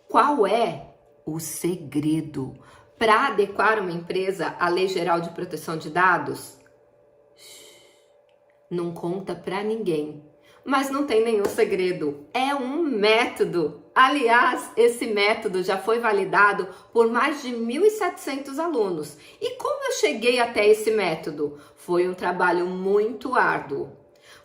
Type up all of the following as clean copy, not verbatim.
Qual é o segredo para adequar uma empresa à Lei Geral de Proteção de Dados? Não conta para ninguém, mas não tem nenhum segredo. É um método. Aliás, esse método já foi validado por mais de 1.700 alunos. E como eu cheguei até esse método? Foi um trabalho muito árduo.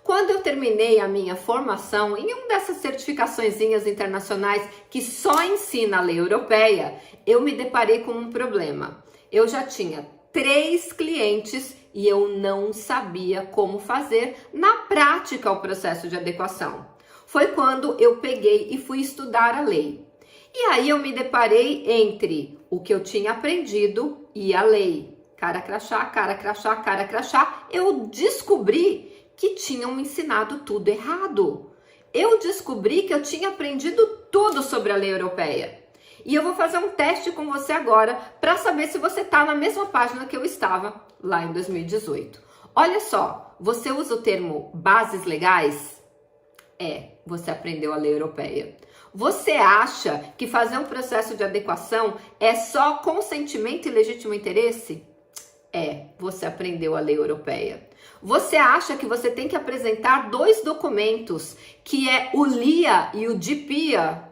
Quando eu terminei a minha formação em uma dessas certificaçõezinhas internacionais que só ensina a lei europeia, eu me deparei com um problema. Eu já tinha 3 clientes e eu não sabia como fazer na prática o processo de adequação. Foi quando eu peguei e fui estudar a lei. E aí eu me deparei entre o que eu tinha aprendido e a lei. Cara crachá, cara crachá, cara crachá. Eu descobri que tinham me ensinado tudo errado. Eu descobri que eu tinha aprendido tudo sobre a lei europeia. E eu vou fazer um teste com você agora para saber se você está na mesma página que eu estava lá em 2018. Olha só, você usa o termo bases legais? Você aprendeu a lei europeia. Você acha que fazer um processo de adequação é só consentimento e legítimo interesse? Você aprendeu a lei europeia. Você acha que você tem que apresentar 2 documentos, que é o LIA e o DPIA?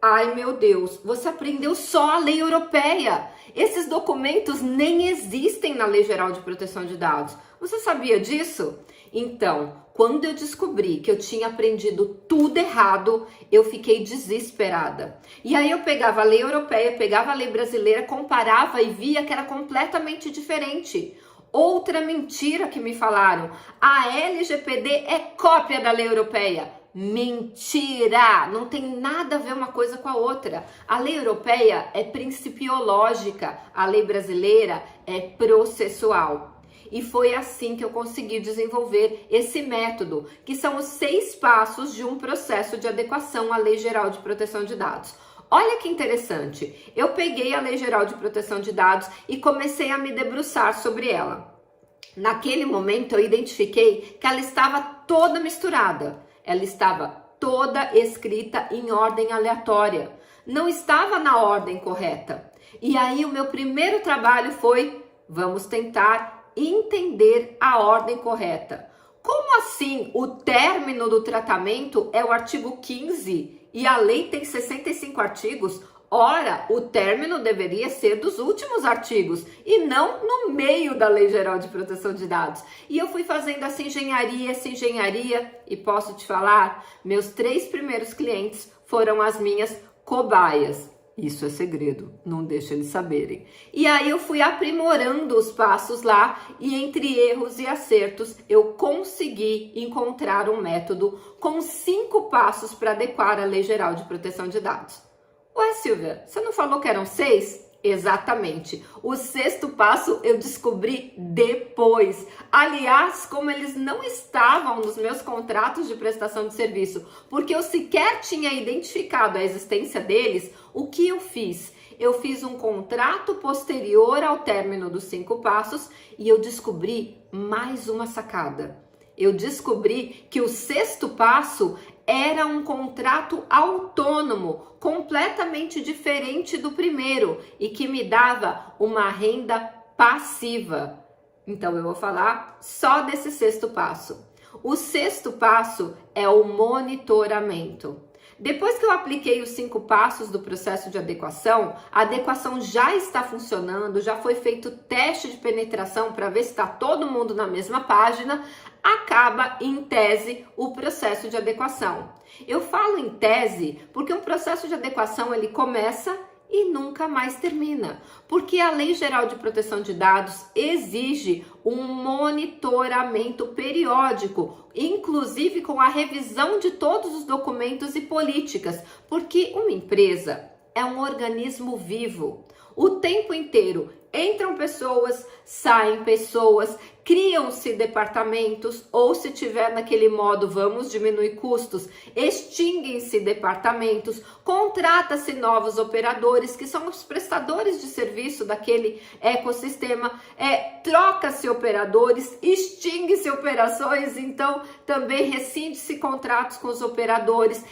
Ai, meu Deus, você aprendeu só a lei europeia. Esses documentos nem existem na Lei Geral de Proteção de Dados. Você sabia disso? Então, quando eu descobri que eu tinha aprendido tudo errado, eu fiquei desesperada. E aí eu pegava a lei europeia, pegava a lei brasileira, comparava e via que era completamente diferente. Outra mentira que me falaram: a LGPD é cópia da lei europeia. Mentira! Não tem nada a ver uma coisa com a outra. A lei europeia é principiológica, a lei brasileira é processual. E foi assim que eu consegui desenvolver esse método, que são os 6 passos de um processo de adequação à Lei Geral de Proteção de Dados. Olha que interessante, eu peguei a Lei Geral de Proteção de Dados e comecei a me debruçar sobre ela. Naquele momento eu identifiquei que ela estava toda misturada, ela estava toda escrita em ordem aleatória, não estava na ordem correta. E aí o meu primeiro trabalho foi: vamos tentar entender a ordem correta. Como assim o término do tratamento é o artigo 15 e a lei tem 65 artigos? Ora, o término deveria ser dos últimos artigos e não no meio da Lei Geral de Proteção de Dados. E eu fui fazendo essa engenharia e posso te falar, meus 3 primeiros clientes foram as minhas cobaias. Isso é segredo, não deixa eles saberem. E aí eu fui aprimorando os passos lá e entre erros e acertos eu consegui encontrar um método com 5 passos para adequar a Lei Geral de Proteção de Dados. Ué, Silvia, você não falou que eram 6? Exatamente. O 6º passo eu descobri depois. Aliás, como eles não estavam nos meus contratos de prestação de serviço, porque eu sequer tinha identificado a existência deles, o que eu fiz? Eu fiz um contrato posterior ao término dos 5 passos e eu descobri mais uma sacada. Eu descobri que o 6º passo era um contrato autônomo, completamente diferente do primeiro e que me dava uma renda passiva. Então eu vou falar só desse 6º passo. O 6º passo é o monitoramento. Depois que eu apliquei os 5 passos do processo de adequação, a adequação já está funcionando, já foi feito teste de penetração para ver se está todo mundo na mesma página, acaba em tese o processo de adequação. Eu falo em tese porque um processo de adequação ele começa e nunca mais termina, porque a Lei Geral de Proteção de Dados exige um monitoramento periódico, inclusive com a revisão de todos os documentos e políticas, porque uma empresa é um organismo vivo. O tempo inteiro entram pessoas, saem pessoas, criam-se departamentos, ou se tiver naquele modo vamos diminuir custos, extinguem-se departamentos, contrata-se novos operadores, que são os prestadores de serviço daquele ecossistema, troca-se operadores, extingue-se operações, então também rescinde-se contratos com os operadores,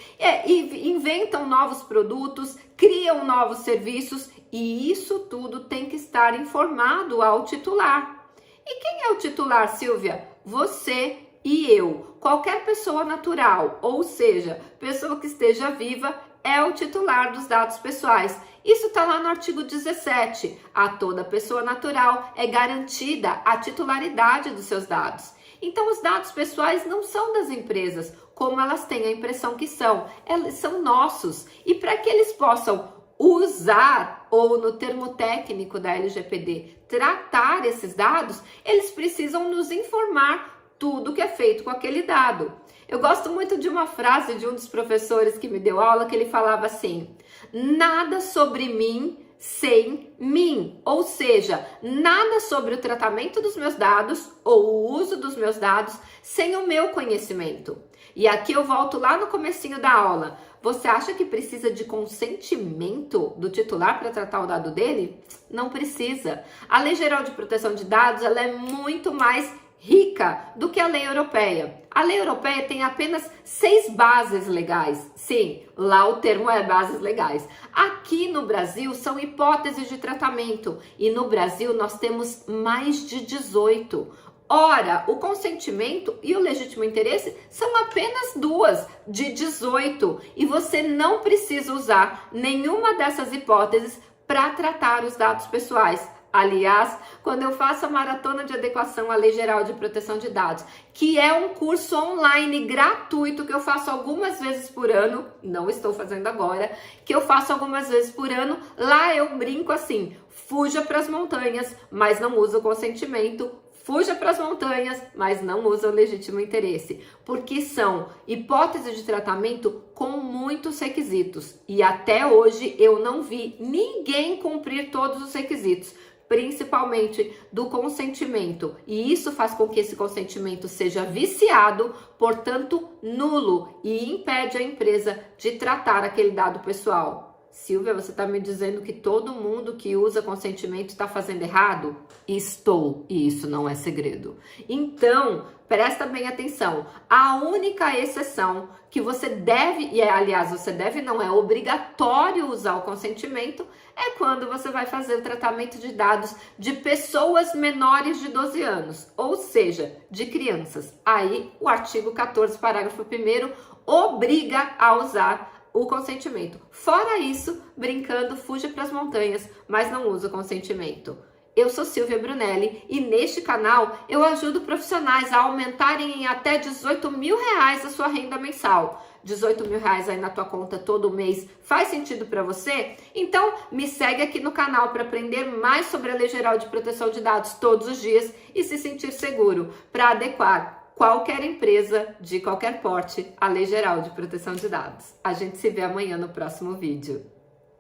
e inventam novos produtos, criam novos serviços, e isso tudo tem que estar informado ao titular. E quem é o titular, Silvia? Você e eu. Qualquer pessoa natural, ou seja, pessoa que esteja viva, é o titular dos dados pessoais. Isso está lá no artigo 17. A toda pessoa natural é garantida a titularidade dos seus dados. Então, os dados pessoais não são das empresas, como elas têm a impressão que são. Eles são nossos. E para que eles possam usar, ou no termo técnico da LGPD, tratar esses dados, eles precisam nos informar tudo que é feito com aquele dado. Eu gosto muito de uma frase de um dos professores que me deu aula, que ele falava assim: nada sobre mim sem mim, ou seja, nada sobre o tratamento dos meus dados ou o uso dos meus dados sem o meu conhecimento. E aqui eu volto lá no comecinho da aula. Você acha que precisa de consentimento do titular para tratar o dado dele? Não precisa. A Lei Geral de Proteção de Dados, ela é muito mais rica do que a lei europeia. A lei europeia tem apenas 6 bases legais. Sim, lá o termo é bases legais. Aqui no Brasil são hipóteses de tratamento e no Brasil nós temos mais de 18. Ora, o consentimento e o legítimo interesse são apenas 2 de 18 e você não precisa usar nenhuma dessas hipóteses para tratar os dados pessoais. Aliás, quando eu faço a maratona de adequação à Lei Geral de Proteção de Dados, que é um curso online gratuito que eu faço algumas vezes por ano, não estou fazendo agora, que eu faço algumas vezes por ano, lá eu brinco assim: fuja para as montanhas, mas não usa o consentimento. Fuja para as montanhas, mas não usa o legítimo interesse, porque são hipóteses de tratamento com muitos requisitos. E até hoje eu não vi ninguém cumprir todos os requisitos, principalmente do consentimento. E isso faz com que esse consentimento seja viciado, portanto nulo, e impede a empresa de tratar aquele dado pessoal. Silvia, você está me dizendo que todo mundo que usa consentimento está fazendo errado? Estou, e isso não é segredo. Então, presta bem atenção. A única exceção que você deve, e aliás, você deve não, é obrigatório usar o consentimento, é quando você vai fazer o tratamento de dados de pessoas menores de 12 anos, ou seja, de crianças. Aí, o artigo 14, parágrafo 1º, obriga a usar o consentimento. Fora isso, brincando, fuja para as montanhas, mas não usa o consentimento. Eu sou Silvia Brunelli e neste canal eu ajudo profissionais a aumentarem em até R$18.000 a sua renda mensal. R$18.000 aí na tua conta todo mês faz sentido para você? Então me segue aqui no canal para aprender mais sobre a Lei Geral de Proteção de Dados todos os dias e se sentir seguro para adequar qualquer empresa de qualquer porte à Lei Geral de Proteção de Dados. A gente se vê amanhã no próximo vídeo.